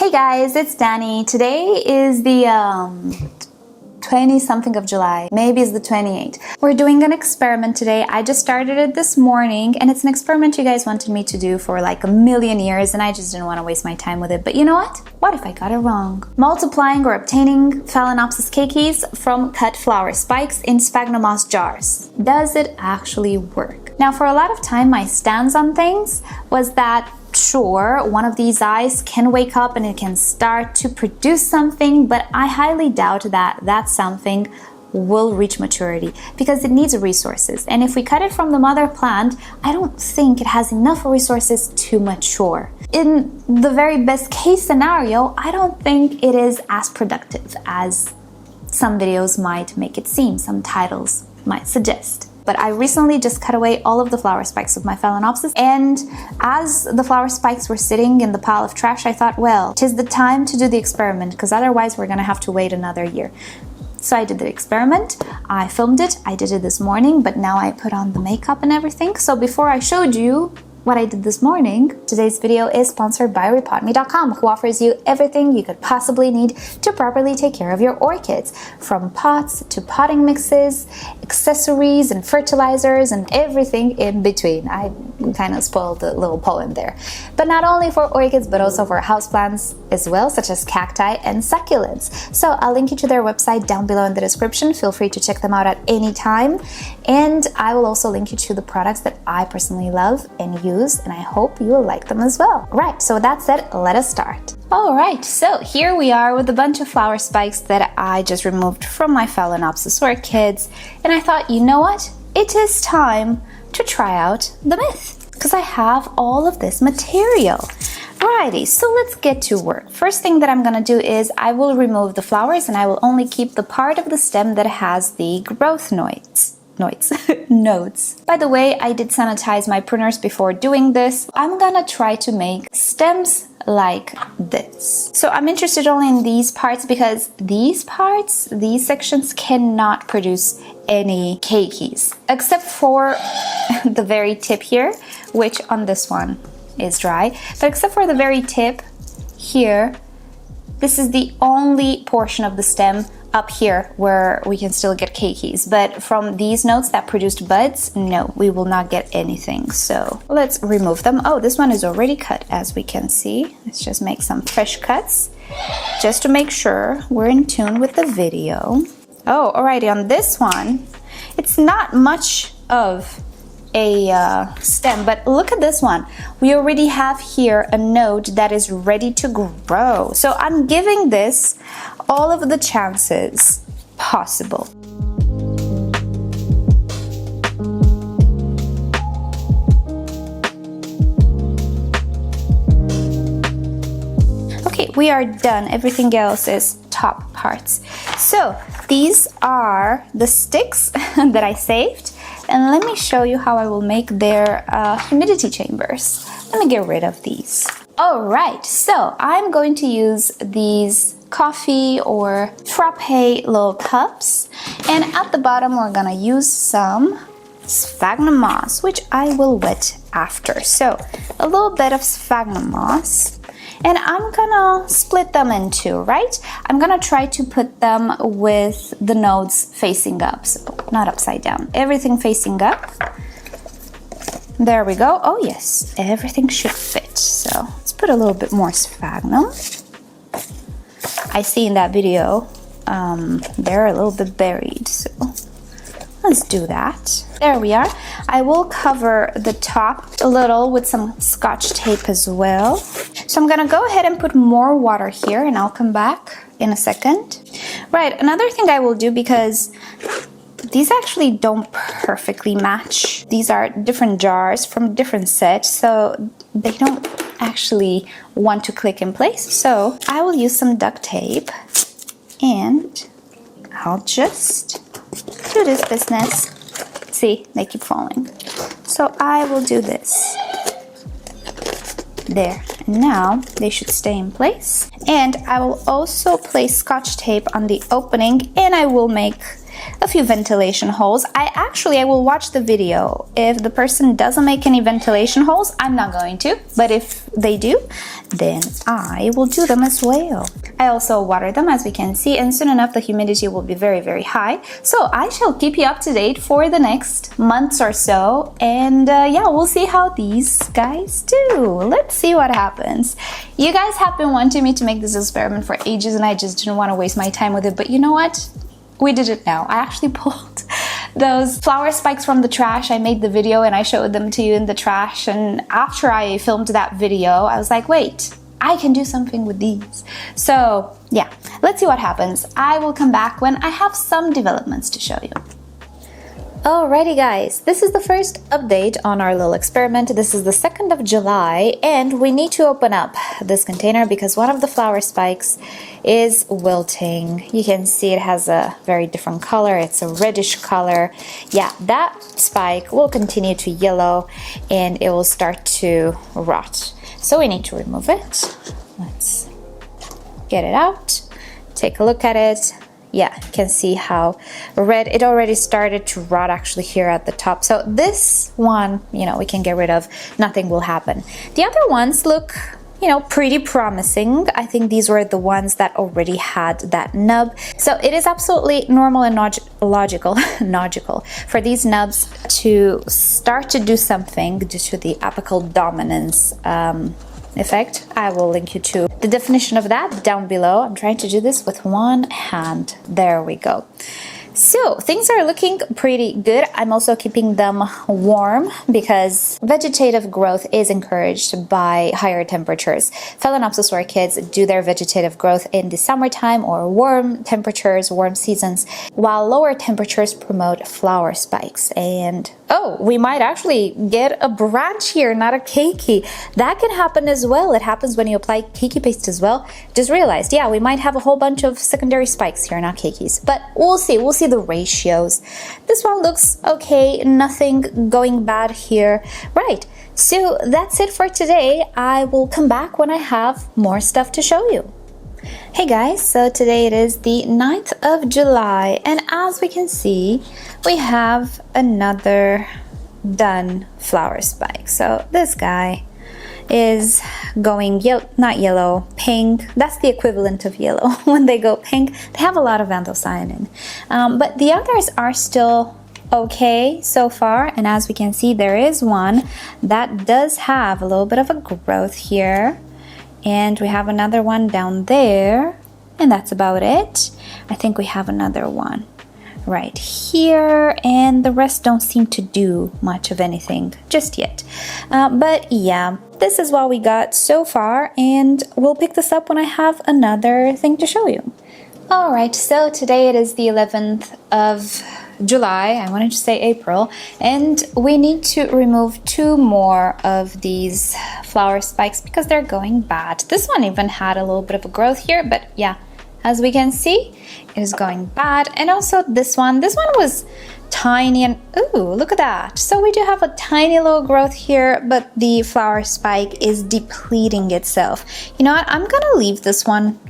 Hey guys, it's Danny. Today is the 20-something of July. Maybe it's the 28th. We're doing an experiment today. I just started it this morning and it's an experiment you guys wanted me to do for like a million years and I just didn't want to waste my time with it. But you know what? What if I got it wrong? Multiplying or obtaining Phalaenopsis keikis from cut flower spikes in sphagnum moss jars. Does it actually work? Now, for a lot of time, my stance on things was that sure, one of these eyes can wake up and it can start to produce something, but I highly doubt that that something will reach maturity because it needs resources. And if we cut it from the mother plant, I don't think it has enough resources to mature. In the very best case scenario, I don't think it is as productive as some videos might make it seem, some titles might suggest. But I recently just cut away all of the flower spikes of my Phalaenopsis, and as the flower spikes were sitting in the pile of trash, I thought, well, 'tis the time to do the experiment, because otherwise we're gonna have to wait another year. So I did the experiment, I filmed it, I did it this morning, but now I put on the makeup and everything. So before I showed you what I did this morning, today's video is sponsored by rePotme.com, who offers you everything you could possibly need to properly take care of your orchids, from pots to potting mixes, accessories and fertilizers and everything in between. I kind of spoiled the little poem there. But not only for orchids, but also for houseplants as well, such as cacti and succulents. So I'll link you to their website down below in the description. Feel free to check them out at any time. And I will also link you to the products that I personally love and use, and I hope you will like them as well. Right, so with that said, let us start. Alright, so here we are with a bunch of flower spikes that I just removed from my Phalaenopsis orchids, and I thought, you know what? It is time to try out the myth, because I have all of this material. Righty, so let's get to work. First thing that I'm gonna do is I will remove the flowers and I will only keep the part of the stem that has the growth nodes. By the way, I did sanitize my pruners before doing this. I'm gonna try to make stems like this. So I'm interested only in these parts because these parts, these sections cannot produce any keikis, except for the very tip here, which on this one is dry. But except for the very tip here, this is the only portion of the stem up here where we can still get keikis, but from these nodes that produced buds, no, we will not get anything. So let's remove them. Oh, this one is already cut, as we can see. Let's just make some fresh cuts just to make sure we're in tune with the video. Oh, alrighty, on this one, it's not much of a stem, but look at this one. We already have here a node that is ready to grow. So I'm giving this all of the chances possible. Okay, we are done. Everything else is top parts. So these are the sticks that I saved. And let me show you how I will make their humidity chambers. Let me get rid of these. All right, so I'm going to use these coffee or frappe little cups. And at the bottom, we're gonna use some sphagnum moss, which I will wet after. So a little bit of sphagnum moss. And I'm gonna split them in two, right? I'm gonna try to put them with the nodes facing up, so not upside down. Everything facing up. There we go. Oh yes, everything should fit. So let's put a little bit more sphagnum. I see in that video, they're a little bit buried, so let's do that. There we are. I will cover the top a little with some Scotch tape as well. So I'm gonna go ahead and put more water here and I'll come back in a second. Right, another thing I will do, because these actually don't perfectly match. These are different jars from different sets, so they don't actually want to click in place. So I will use some duct tape and I'll just do this business. See, they keep falling. So I will do this. There, and now they should stay in place. And I will also place Scotch tape on the opening, and I will make a few ventilation holes. I will watch the video. If the person doesn't make any ventilation holes, I'm not going to, but if they do, then I will do them as well. I also water them, as we can see, and soon enough the humidity will be very, very high. So I shall keep you up to date for the next months or so, and yeah, we'll see how these guys do. Let's see what happens. You guys have been wanting me to make this experiment for ages, and I just didn't want to waste my time with it, but you know what? We did it now. I actually pulled those flower spikes from the trash. I made the video and I showed them to you in the trash, and after I filmed that video, I was like, wait, I can do something with these. So yeah, let's see what happens. I will come back when I have some developments to show you. Alrighty guys, this is the first update on our little experiment. This is the 2nd of July, and we need to open up this container because one of the flower spikes is wilting. You can see it has a very different color. It's a reddish color. Yeah, that spike will continue to yellow and it will start to rot. So we need to remove it. Let's get it out, take a look at it. Yeah, you can see how red it already started to rot actually here at the top. So this one, you know, we can get rid of, nothing will happen. The other ones look, you know, pretty promising. I think these were the ones that already had that nub. So it is absolutely normal and logical for these nubs to start to do something due to the apical dominance effect. I will link you to the definition of that down below. I'm trying to do this with one hand. There we go. So things are looking pretty good. I'm also keeping them warm because vegetative growth is encouraged by higher temperatures. Phalaenopsis orchids do their vegetative growth in the summertime or warm temperatures, warm seasons, while lower temperatures promote flower spikes. And oh, we might actually get a branch here, not a keiki. That can happen as well. It happens when you apply keiki paste as well. Just realized, yeah, we might have a whole bunch of secondary spikes here, not keikis. But we'll see the ratios. This one looks okay, nothing going bad here. Right, so that's it for today. I will come back when I have more stuff to show you. Hey guys, so today it is the 9th of July, and as we can see, we have another done flower spike. So this guy is going not yellow, pink. That's the equivalent of yellow. When they go pink, they have a lot of anthocyanin. But the others are still okay so far, and as we can see, there is one that does have a little bit of a growth here, and we have another one down there, and that's about it. I think we have another one right here, and the rest don't seem to do much of anything just yet. But yeah, this is what we got so far, and we'll pick this up when I have another thing to show you. Alright, so today it is the 11th of July, I wanted to say April, and we need to remove 2 more of these flower spikes because they're going bad. This one even had a little bit of a growth here, but yeah, as we can see, it is going bad. And also this one was tiny, and ooh, look at that. So we do have a tiny little growth here, but the flower spike is depleting itself. You know what, I'm gonna leave this one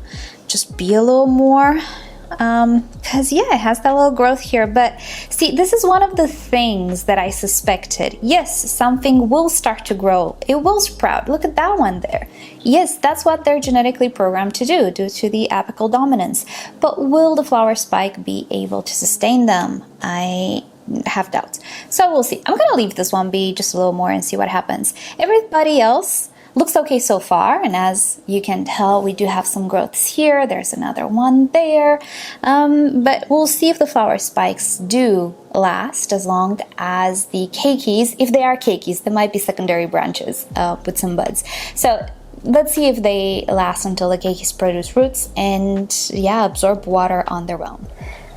just be a little more, because yeah, it has that little growth here. But see, this is one of the things that I suspected. Yes, something will start to grow, it will sprout. Look at that one there. Yes, that's what they're genetically programmed to do due to the apical dominance. But will the flower spike be able to sustain them? I have doubts. So we'll see. I'm gonna leave this one be just a little more and see what happens. Everybody else looks okay so far, and as you can tell, we do have some growths here. There's another one there, but we'll see if the flower spikes do last as long as the keikis, if they are keikis, there might be secondary branches with some buds. So let's see if they last until the keikis produce roots and yeah, absorb water on their own.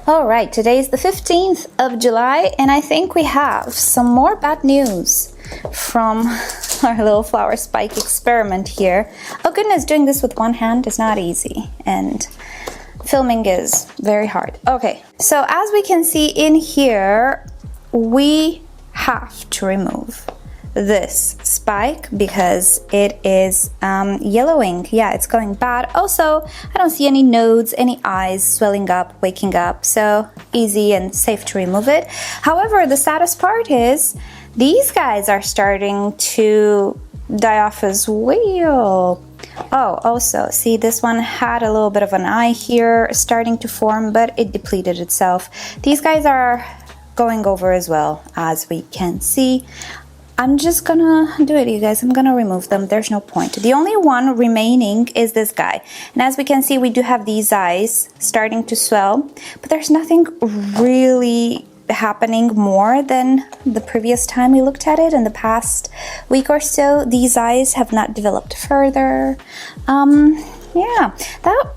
Alright, today is the 15th of July, and I think we have some more bad news from our little flower spike experiment here. Oh goodness, doing this with one hand is not easy, and filming is very hard. Okay, so as we can see in here, we have to remove this spike because it is yellowing. Yeah, it's going bad. Also, I don't see any nodes, any eyes swelling up, waking up, so easy and safe to remove it. However, the saddest part is these guys are starting to die off as well. Oh, also, see, this one had a little bit of an eye here starting to form, but it depleted itself. These guys are going over as well, as we can see. I'm just gonna do it, you guys. I'm gonna remove them. There's no point. The only one remaining is this guy. And as we can see, we do have these eyes starting to swell, but there's nothing really happening more than the previous time we looked at it. In the past week or so, these eyes have not developed further. Yeah,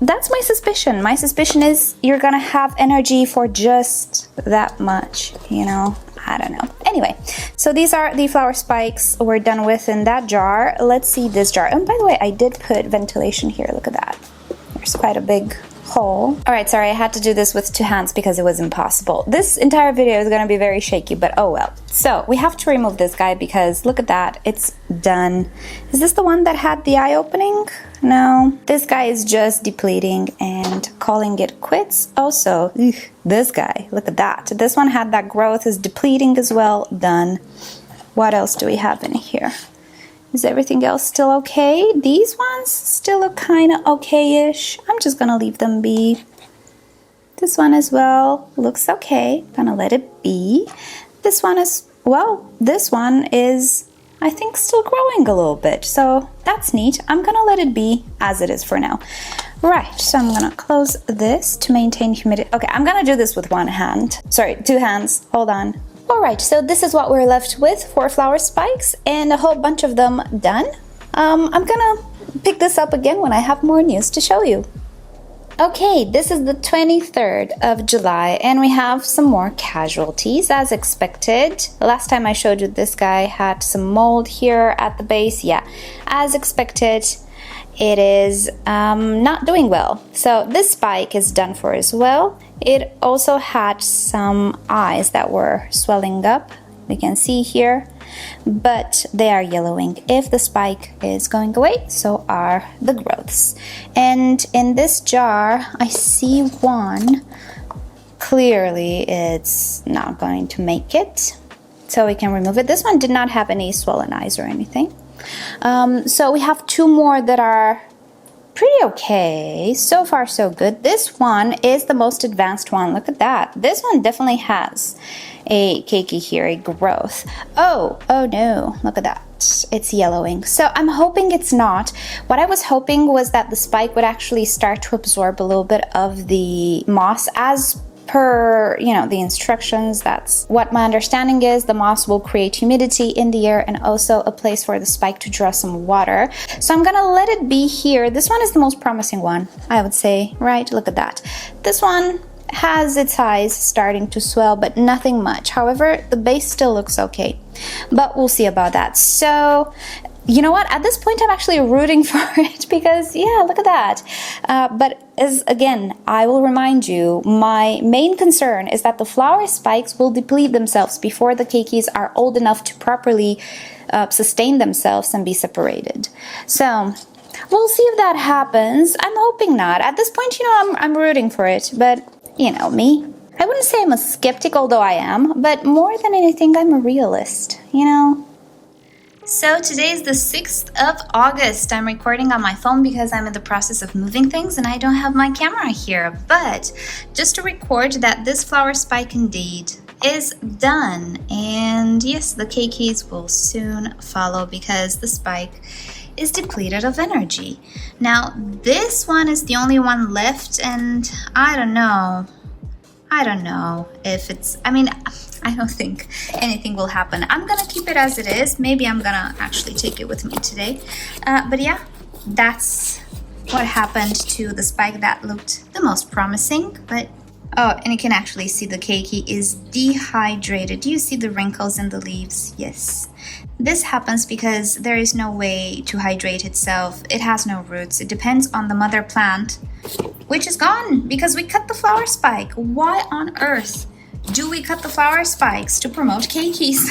that's my suspicion. My suspicion is you're gonna have energy for just that much, you know? I don't know. Anyway, so these are the flower spikes we're done with in that jar. Let's see this jar. And by the way, I did put ventilation here. Look at that. There's quite a big hole. All right, sorry, I had to do this with 2 hands because it was impossible. This entire video is gonna be very shaky, but oh well. So we have to remove this guy because look at that, it's done. Is this the one that had the eye opening? No, this guy is just depleting and calling it quits. Also, this guy, look at that. This one had that growth, is depleting as well, done. What else do we have in here? Is everything else still okay? These ones still look kind of okay-ish. I'm just gonna leave them be. This one as well looks okay. Gonna let it be. This one is, well, this one is, I think, still growing a little bit. So that's neat. I'm gonna let it be as it is for now. Right, so I'm gonna close this to maintain humidity. Okay, I'm gonna do this with 1 hand. Sorry, 2 hands. Hold on. Alright, so this is what we're left with for flower spikes and a whole bunch of them done. I'm gonna pick this up again when I have more news to show you. Okay, this is the 23rd of July and we have some more casualties as expected. Last time I showed you this guy had some mold here at the base. Yeah, as expected, it is not doing well. So this spike is done for as well. It also had some eyes that were swelling up, we can see here, but they are yellowing. If the spike is going away, so are the growths. And in this jar, I see one. Clearly, it's not going to make it, so we can remove it. This one did not have any swollen eyes or anything. So we have 2 more that are pretty okay. So far, so good. This one is the most advanced one. Look at that. This one definitely has a keiki here, a growth. Oh no. Look at that. It's yellowing. So I'm hoping it's not. What I was hoping was that the spike would actually start to absorb a little bit of the moss as per, you know, the instructions. That's what my understanding is. The moss will create humidity in the air and also a place for the spike to draw some water. So I'm gonna let it be here. This one is the most promising one, I would say, right? Look at that. This one has its eyes starting to swell, but nothing much. However, the base still looks okay, but we'll see about that. So you know what? At this point, I'm actually rooting for it because, yeah, look at that. But as again, I will remind you, my main concern is that the flower spikes will deplete themselves before the keikis are old enough to properly sustain themselves and be separated. So we'll see if that happens. I'm hoping not. At this point, you know, I'm rooting for it, but you know me. I wouldn't say I'm a skeptic, although I am, but more than anything, I'm a realist, you know? So today is the 6th of August. I'm recording on my phone because I'm in the process of moving things and I don't have my camera here. But just to record that this flower spike indeed is done. And yes, the keikis will soon follow because the spike is depleted of energy. Now, this one is the only one left and I don't know if it's, I mean, I don't think anything will happen. I'm gonna keep it as it is. Maybe I'm gonna actually take it with me today. But yeah, that's what happened to the spike that looked the most promising. But oh, and you can actually see the keiki is dehydrated. Do you see the wrinkles in the leaves? Yes. This happens because there is no way to hydrate itself. It has no roots. It depends on the mother plant, which is gone because we cut the flower spike. Why on earth do we cut the flower spikes? To promote keikis?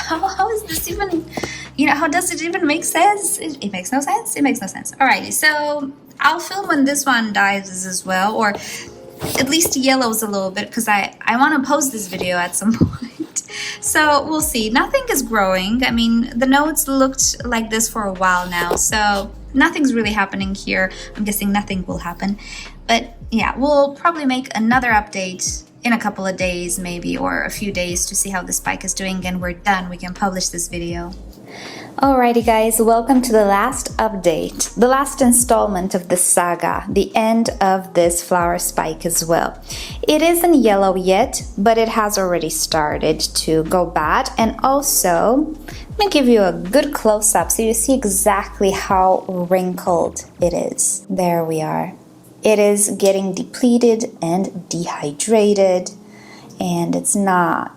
how is this even, how does it even make sense? It makes no sense. It makes no sense. Alrighty, so I'll film when this one dies as well, or at least yellows a little bit, because I want to post this video at some point. So we'll see. Nothing is growing. I mean, the nodes looked like this for a while now, so nothing's really happening here. I'm guessing nothing will happen. But yeah, we'll probably make another update in a couple of days maybe, or a few days, to see how the spike is doing, and we're done. We can publish this video. Alrighty guys, welcome to the last update, the last installment of the saga, the end of this flower spike as well. It isn't yellow yet, but it has already started to go bad. And also, let me give you a good close-up so you see exactly how wrinkled it is. There we are. It is getting depleted and dehydrated, and it's not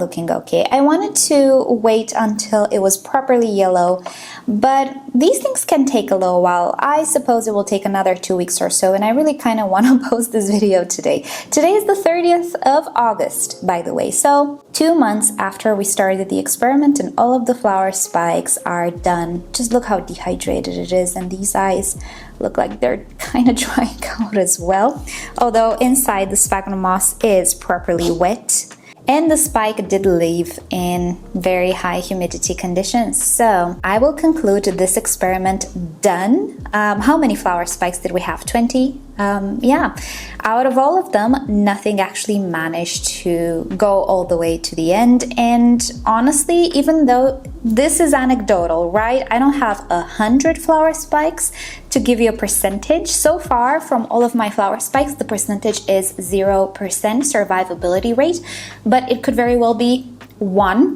looking okay. I wanted to wait until it was properly yellow, but these things can take a little while. I suppose it will take another 2 weeks or so, and I really kind of want to post this video today. Today is the 30th of August, by the way, so 2 months after we started the experiment, and all of the flower spikes are done. Just look how dehydrated it is, and these eyes look like they're kind of drying out as well, although inside the sphagnum moss is properly wet. And the spike did live in very high humidity conditions. So I will conclude this experiment done. How many flower spikes did we have? 20? Yeah. Out of all of them, nothing actually managed to go all the way to the end. And honestly, even though this is anecdotal, right? I don't have 100 flower spikes to give you a percentage. So far, from all of my flower spikes, the percentage is 0% survivability rate, but it could very well be 1%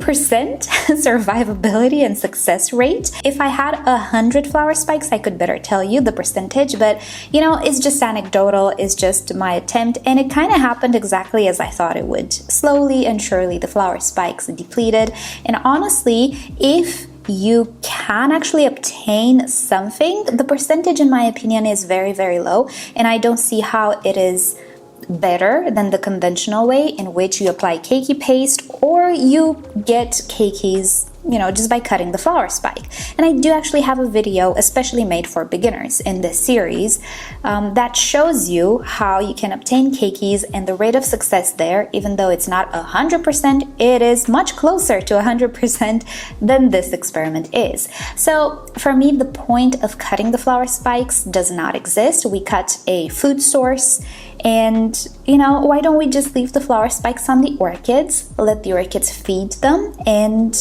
survivability and success rate. If I had 100 flower spikes, I could better tell you the percentage, but it's just anecdotal, it's just my attempt, and it kind of happened exactly as I thought it would. Slowly and surely the flower spikes depleted, and honestly, if you can actually obtain something, the percentage in my opinion is very, very low, and I don't see how it is better than the conventional way in which you apply keiki paste or you get keikis, just by cutting the flower spike. And I do actually have a video especially made for beginners in this series that shows you how you can obtain keikis, and the rate of success there, even though it's not 100%, it is much closer to 100% than this experiment is. So for me, the point of cutting the flower spikes does not exist. We cut a food source, and why don't we just leave the flower spikes on the orchids, let the orchids feed them, and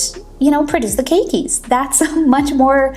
produce the keikis. That's a much more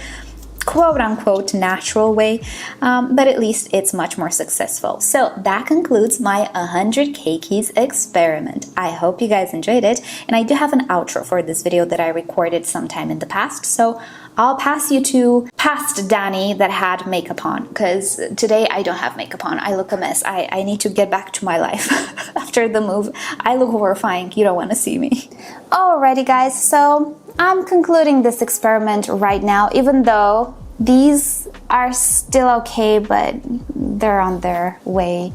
quote-unquote natural way, but at least it's much more successful. So that concludes my 100 keikis experiment. I hope you guys enjoyed it, and I do have an outro for this video that I recorded sometime in the past, so I'll pass you to past Danny that had makeup on, because today I don't have makeup on. I look a mess. I need to get back to my life after the move. I look horrifying. You don't want to see me. Alrighty guys, so I'm concluding this experiment right now, even though these are still okay, but they're on their way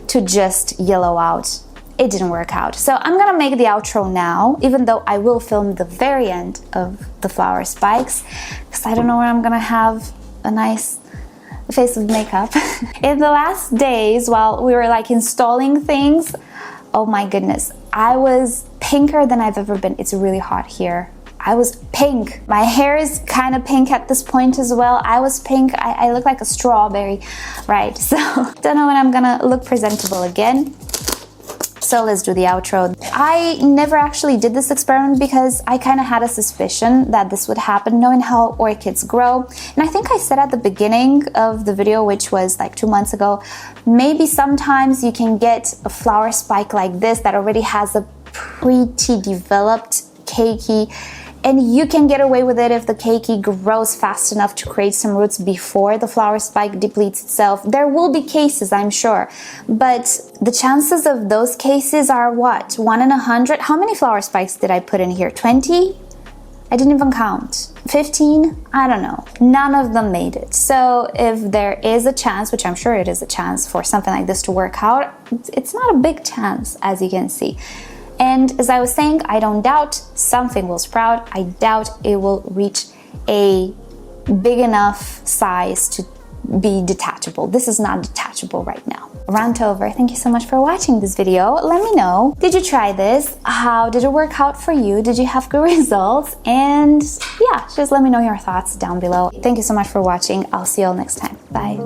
to just yellow out. It didn't work out. So I'm gonna make the outro now, even though I will film the very end of the flower spikes, because I don't know where I'm gonna have a nice face of makeup. In the last days, while we were installing things, oh my goodness, I was pinker than I've ever been. It's really hot here. I was pink. My hair is kind of pink at this point as well. I was pink. I look like a strawberry, right? So don't know when I'm gonna look presentable again. So let's do the outro. I never actually did this experiment because I kind of had a suspicion that this would happen, knowing how orchids grow. And I think I said at the beginning of the video, which was 2 months ago, maybe sometimes you can get a flower spike like this that already has a pretty developed keiki, and you can get away with it if the keiki grows fast enough to create some roots before the flower spike depletes itself. There will be cases, I'm sure, but the chances of those cases are what? 1 in 100? How many flower spikes did I put in here? 20? I didn't even count. 15? I don't know. None of them made it. So if there is a chance, which I'm sure it is a chance for something like this to work out, it's not a big chance, as you can see. And as I was saying, I don't doubt something will sprout. I doubt it will reach a big enough size to be detachable. This is not detachable right now. Rant over. Thank you so much for watching this video. Let me know, did you try this? How did it work out for you? Did you have good results? And yeah, just let me know your thoughts down below. Thank you so much for watching. I'll see you all next time. Bye.